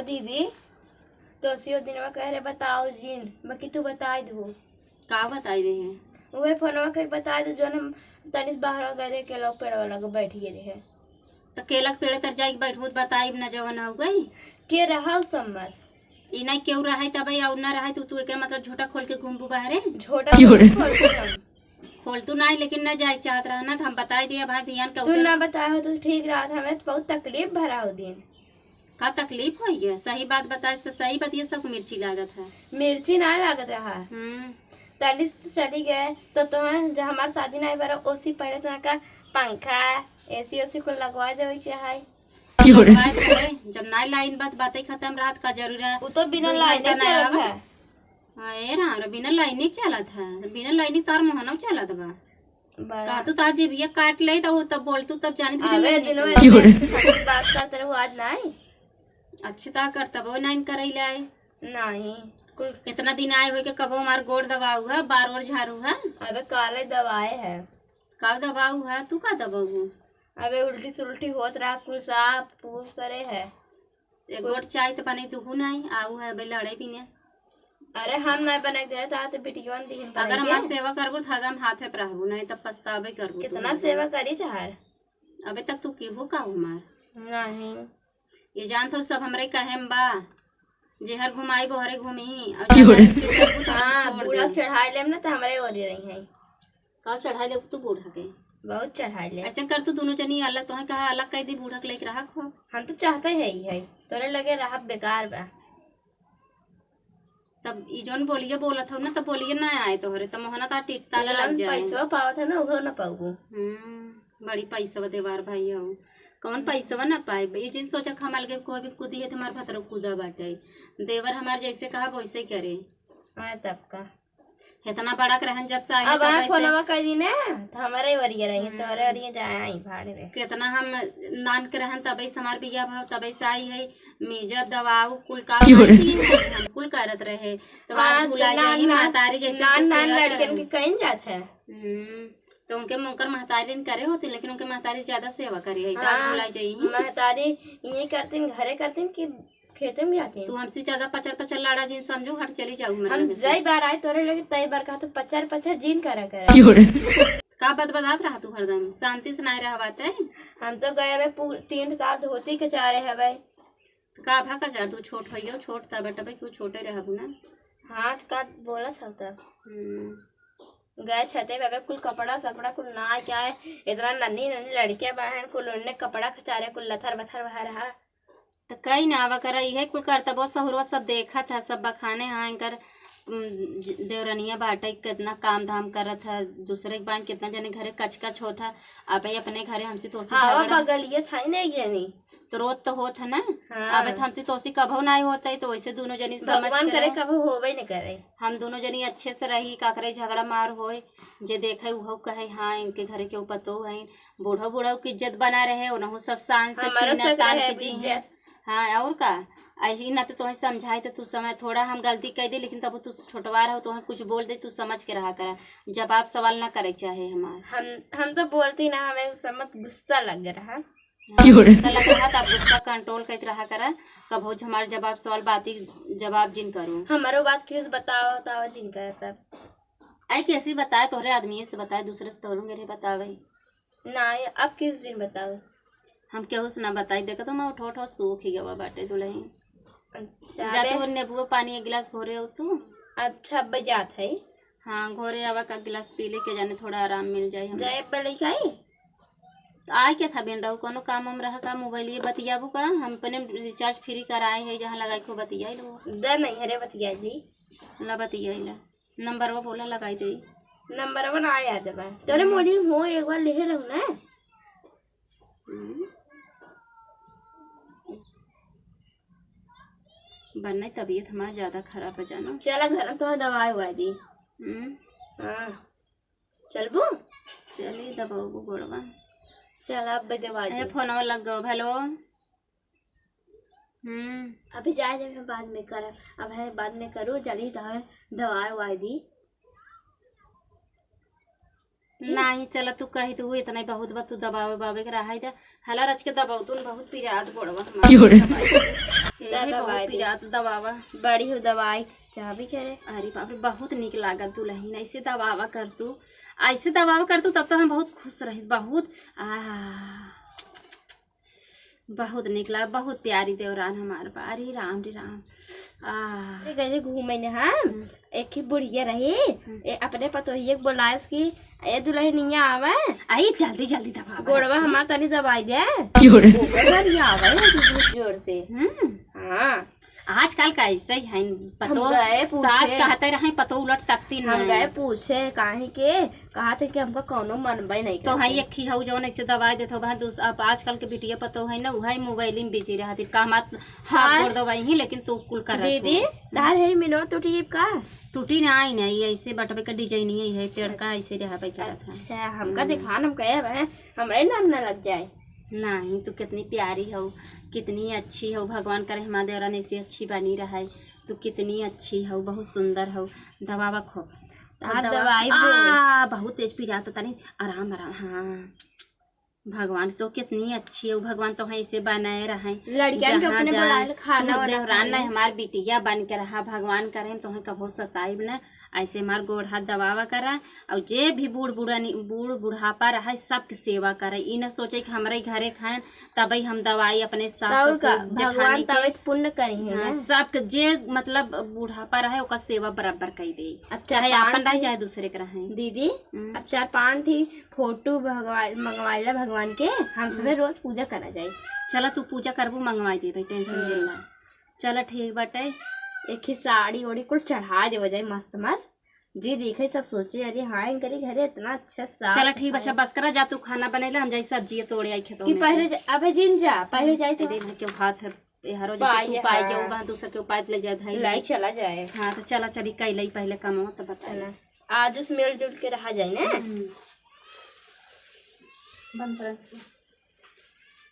दीदी तो सियो दिनवा कह रहे बताओ जिन बाकी तू बताई दू का बताई दे हैं वही फोनवा के बता दू जो हम तनिस बाहर गए के लोग पेड़ वाला को बैठ गए रहे तो केलक पेड़े तर जाके बैठबू बताई न जवन हो गई के रहा सम्मत ई नहीं केहू रहा तब और न रहा तू एक मतलब झोटा खोल के घूमबू बाहरे छोटा खोल तू नहीं लेकिन न जाए चाहत रहा ना तो हम बताई दिया भाई भैया तू ना बताया हो तो ठीक रहा था हमें बहुत तकलीफ भरा हो दिन का तकलीफ हो गया सही बात बताए सही बताइए सब मिर्ची लागत है मिर्ची ना लागत रहा तनिस चली गए तो तुम्हें जब हमारी शादी नहीं भरा उसी पहले तुम्हें का पंखा एसी उसी को लगवा दे चाहे जब ना लाइन बात खत्म रात का जरूर है वो तो बिना लाइन चलत है ए राम बिना लाइन चलत है बिना लाइन तार मोहनव चलत बा का तू तार जी भैया काट ले तो तब बोल तू तब जानी बात करते रहो आज नहीं अच्छे ता करता वो नहीं करई ले नहीं इतना दिन आए हुए के कबो हमार गोड़ दबाऊ है बार और झाड़ू है अबे काले दवाए है का दबाऊ है तू का दबाऊ अबे उल्टी सुल्टी होत रहा कुल साफ पूछ करे है एक गोट चाय तो बने तू नहीं आऊ है अबे लड़े भी ने अरे हम नहीं बना दे तो बिटियोन दी अगर हम सेवा करबू तो हम हाथे पर रहबू नहीं तब पछतावे करबू कितना सेवा करी चाहर अबे तक तू केहू का हमार नहीं ये जान तो सब हमरे कहेम बा जेहर घुमाई बोहरे घूमी बूढ़ा चढ़ाई लेम ना तो हमारे और रही है का चढ़ाई ले तू बूढ़ा के बहुत चढ़ाई ले ऐसे कर तू दोनों जनी अलग तो कहा अलग कह दी बूढ़ा के लेके रहा खो हम तो चाहते है ही है तोरे लगे रहा बेकार बा तब ई जोन बोलिए बोलत हो ना तो बोलिए ना आए तोहरे तो मोहना ता टिटता लग जाए पैसा पावत है ना उघो ना पाऊँ बड़ी पैसा देवार भाई हो कौन पैसा ना पाए ये चीज सोचा खमाल के कोई भी कूदी है तुम्हारे भतर कूदा बाटे देवर हमारे जैसे कहा वैसे करे तब का इतना बड़ा रहन जब से अब फोनवा कर दी ना तो हमारे वरिया रही तोरे वरिया जाए आई भाड़े रे कितना हम नान के रहन तबे से हमार बिया भाव तबे से आई है मेजर दवाऊ कुल का हम कुल करत रहे तो आज बुला जाई महतारी जैसे नान लड़कन के कहीं जात है तो उनके मुकर महतारी करे होती लेकिन उनके महतारी ज्यादा सेवा करी है आज बुलाई जाई महतारी ये करतीन घरे करतीन कि खेते में जाती तू हमसे ज्यादा पचर लाड़ा जीन समझो हट चली जाऊ हम जई बार आए तोरे लगे तई बार कहा तो पचर जीन करा का बात बतात रहा तू हरदम शांति से नहीं रहा बात है हम तो गए वे 3 साल से होती के चारे है भाई का भा का चार तू छोट होइयो छोट था बेटा भाई क्यों छोटे रहबू ना हाथ का बोला था तब गए छते बाबे कुल कपड़ा सपड़ा कुल ना क्या है इतना नन्ही नन्ही लड़कियां बहन कुल उन्ने कपड़ा खचारे कुल लथर बथर बहा रहा तो कई ना आवा कर है कुल करता बहुत सहुरवा सब देखा था सब बखाने हाँ कर देवरनिया बाटे कितना काम धाम करत है दूसरे के बान कितना जने घरे कच कच होता अब अपने घरे हमसे तोसी झगड़ा बगलिए था नहीं गनी तो रोज तो होत है ना अब हमसे तोसी कभो नहीं होता है तो वैसे दोनों जनी समझ करे कभो होवे नहीं करे हम दोनों जनी अच्छे से रही का करे झगड़ा मार होए जे देखे उहो कहे हाँ इनके घरे के पतो है बूढ़ो बूढ़ो की इज्जत बना रहे उन्हों सब शान से सीना तान के जी हाँ और का ऐसी ना तो तुम्हें समझाए तो तू समय थोड़ा हम गलती कह दे लेकिन तब तू छोटवा रहो तुम्हें कुछ बोल दे तू समझ के रहा करा जवाब सवाल ना करे चाहे हमारे हम तो बोलती ना हमें समझ गुस्सा लग रहा गुस्सा लग रहा तब गुस्सा कंट्रोल कर रहा करा कब हो हमारे जवाब सवाल बाती जवाब जिन करूँ हमारो बात किस बताओ जिन कर तब आई कैसी बताए तोहरे आदमी से बताए दूसरे से तोड़ूंगे रे बतावे ना अब किस दिन बताओ हम केहू से ना बताई देखा तो मैं उठो सूख ही गवा बाटे दुल्हन अच्छा जा तू नींबू पानी एक गिलास घोरे हो तू अच्छा बजात है हाँ घोरे आवा का गिलास पी ले के जाने थोड़ा आराम मिल जाए हम जाए पहले खाई आए क्या था बेंडाऊ कोनो काम हम रहा का मोबाइल ये बतियाबू का हम अपने रिचार्ज फ्री कराए है जहाँ लगाई को बतिया लो दर नहीं हरे बतिया जी ला बतिया ला नंबर वो बोला लगाई दे नंबर वो ना याद है तोरे मोदी हो एक बार लिखे रहू ना बनना तबीयत हमारी ज्यादा खराब है जानो चला घर तो दवाई हुआ दी हाँ चलबू चलिए दबाओ गोड़वा चल अब दवा फोन लग गो हेलो अभी जाए जब हम बाद में कर अब है बाद में करो जल्दी दवाई दी नहीं चला तू कही तू इतना ही बहुत बा तू दबावे बाबे के रहा है हला रच के दबाऊ तू बहुत पिरात बोड़वा बहुत पिरात दबावा बड़ी हो दवाई चाह भी करे। अरे बाप रे बहुत निक लागत दुल्हन ऐसे दबावा कर तू ऐसे दबावा कर तू तब तो हम बहुत खुश रही बहुत बहुत निक लगा बहुत प्यारी देवरान हमार बा। अरे राम रे राम गए घूमे ने हम एक ही बुढ़िया रही अपने पतोहिए बोलायस की ए दुल्हनिया आवे आई जल्दी जल्दी दबा गोड़वा हमार तनी दबाई दे आवे जोर से। हाँ आजकल का ऐसे ही है पतो सास कहते रहे पतो उलट तकती हम गए पूछे काहे के कहा थे कि हमका कोनो मनबे नहीं तो है एक ही हऊ जौन ऐसे दवाई देते हो अब आजकल के बिटिया पतो है ना वही मोबाइल में बिजी रहती का मत हाथ गोड़ दवाई ही लेकिन तू कुल कर दीदी तार है मिनो टूटी का टूटी ना आई नहीं ऐसे बटवे का डिजाइन ही है पेड़ का ऐसे रहा पे क्या था। अच्छा हमका दिखान हम कहे हमारे नाम ना लग जाए। नहीं तू कितनी प्यारी हो कितनी अच्छी हो भगवान करे हमारे देवरान ऐसी अच्छी बनी रहा है तू कितनी अच्छी हो बहुत सुंदर हो दबावा खो दवाई बहुत तेज पी जाता नहीं आराम आराम। हाँ भगवान तो कितनी अच्छी है भगवान तो ऐसे बनाए रहे देवरान ने हमार बिटिया बन के रहा भगवान करे तो कभो सताइब न ऐसे हमार गोड़ हाथ दबावा करा और जे भी बूढ़ बुढ़ापा रहा सबके सेवा करे ई न सोचे कि हमारे घरे खाए तभी हम दवाई अपने सास पुण्य करी सबके जे मतलब बुढ़ापा रहे ओका सेवा बराबर कर दे चाहे अपन रहे चाहे दूसरे के रहे। दीदी अब 4-5 थी फोटो मंगवाइला भगवान के हम सबे रोज पूजा करा जाए। चला तू पूजा करबू मंगवाई दे भाई टेंशन जेला चला ठीक बाटे एक ही साड़ी ओड़ी कुल चढ़ा दे जाए मस्त मस्त जी देखे सब सोचे अरे हाँ इनके घरे इतना अच्छा साफ। चला ठीक बच्चा बस करा जा तू खाना बनेला हम जाई सब्जी तोड़े आई खेतों में पहले अबे जिन जा पहले जाए तो दिन क्यों हाथ हरो जैसे तू पाए के वहां दूसरे के उपाय ले जाए धाई लाई चला जाए। हां तो चला चली कैलई पहले काम तब बच्चा आज उस मिल जुल के रहा जाए ना बंद कर